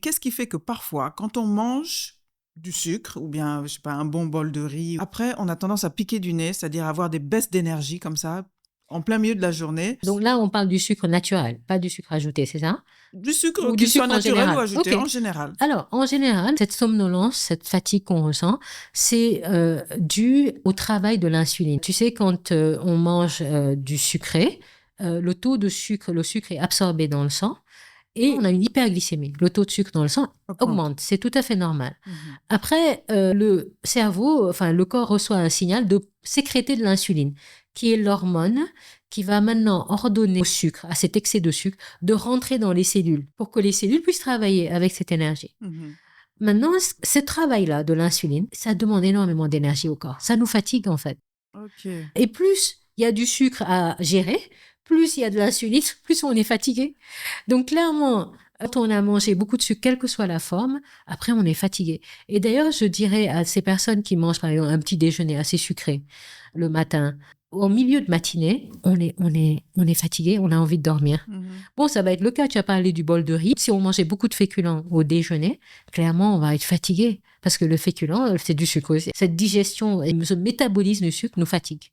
Qu'est-ce qui fait que parfois, quand on mange du sucre ou bien, je sais pas, un bon bol de riz, après, on a tendance à piquer du nez, c'est-à-dire avoir des baisses d'énergie comme ça, en plein milieu de la journée. Donc là, on parle du sucre naturel, pas du sucre ajouté, c'est ça? Du sucre, Ou du qu'il soit sucre en naturel ou général? ajouté, Ok. en général. Alors, en général, cette somnolence, cette fatigue qu'on ressent, c'est dû au travail de l'insuline. Tu sais, quand on mange du sucré, le taux de sucre, le sucre est absorbé dans le sang et on a une hyperglycémie. Le taux de sucre dans le sang Augmente. augmente, c'est tout à fait normal. Mhm. Après, le cerveau, enfin le corps reçoit un signal de sécréter de l'insuline, qui est l'hormone qui va maintenant ordonner au sucre, à cet excès de sucre, de rentrer dans les cellules pour que les cellules puissent travailler avec cette énergie. Mhm. Maintenant, ce travail-là de l'insuline, ça demande énormément d'énergie au corps. Ça nous fatigue en fait. Ok. Et plus il y a du sucre à gérer, plus il y a de l'insuline, plus on est fatigué. Donc clairement, quand on a mangé beaucoup de sucre, quelle que soit la forme, après on est fatigué. Et d'ailleurs, je dirais à ces personnes qui mangent par exemple un petit déjeuner assez sucré le matin, au milieu de matinée, on est fatigué, on a envie de dormir. Mhm. Bon, ça va être le cas, tu as parlé du bol de riz. Si on mangeait beaucoup de féculents au déjeuner, clairement, on va être fatigué. Parce que le féculent, c'est du sucre aussi. Cette digestion et ce métabolisme du sucre nous fatigue.